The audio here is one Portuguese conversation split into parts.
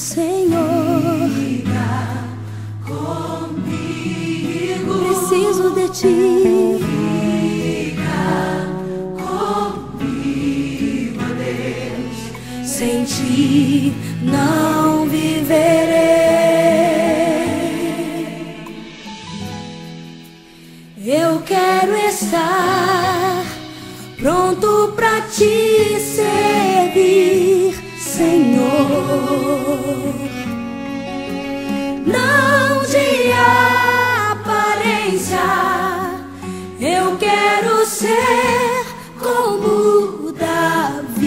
Senhor. Fica comigo. Preciso de ti. Fica comigo, Deus. Sem ti não viverei. Eu quero estar pronto pra te servir, Senhor. Não de aparência, eu quero ser como Davi.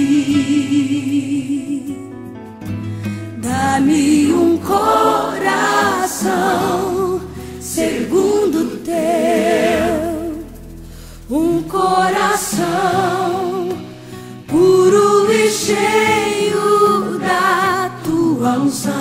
Dá-me um coração segundo teu, um coração puro e cheio da tua unção.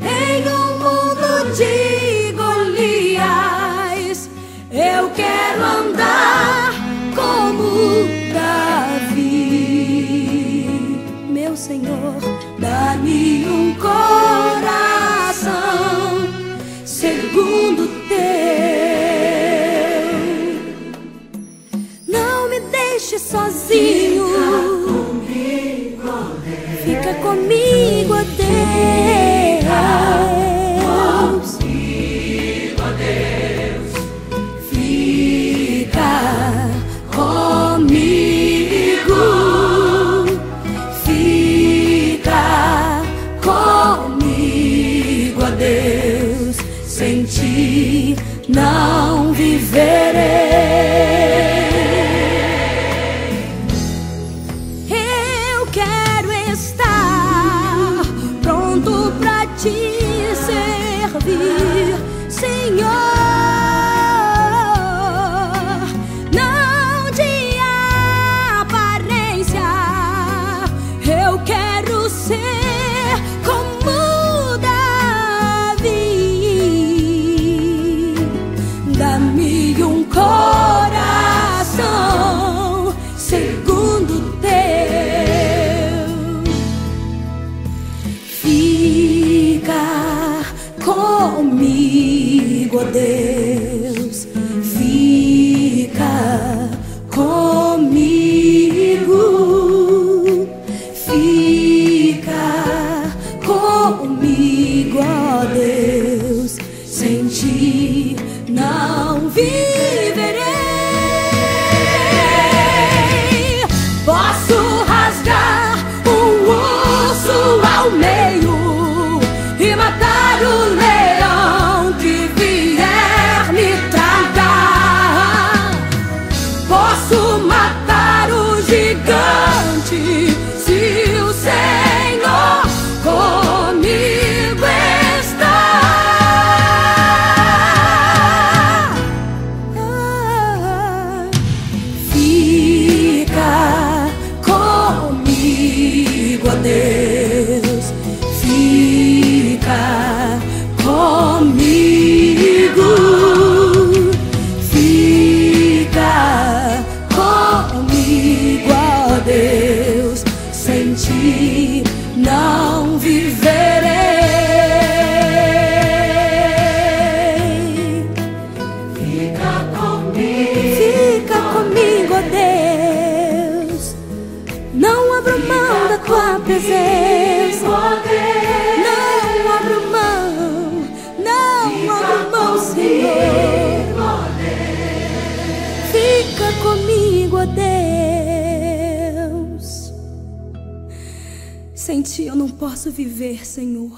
Em um mundo de Golias, eu quero andar como Davi. Meu Senhor, dá-me um coração segundo teu. Não me deixe sozinho. Fica comigo, ó Deus. Fica comigo. Fica comigo, ó Deus. Sem ti não viverei. Eu quero estar pronto pra te servir, Senhor. Não de aparência, eu quero ser como Davi. Dá-me um coração segundo teu. Fica comigo, ó Deus. Fica comigo. Fica comigo, ó Deus. Sem ti não viverei. Posso rasgar um osso ao meio e matar o leão que vier me tragar. Posso matar o gigante se o Senhor comigo está. Fica comigo, ó Deus. Fica comigo. Fica comigo, ó Deus. Sem ti não viverei. Fica comigo. Fica comigo, ó Deus. Não abro mão da tua presença. Não abro mão, não abro mão, Senhor. Fica comigo, ó Deus. Sem ti eu não posso viver, Senhor.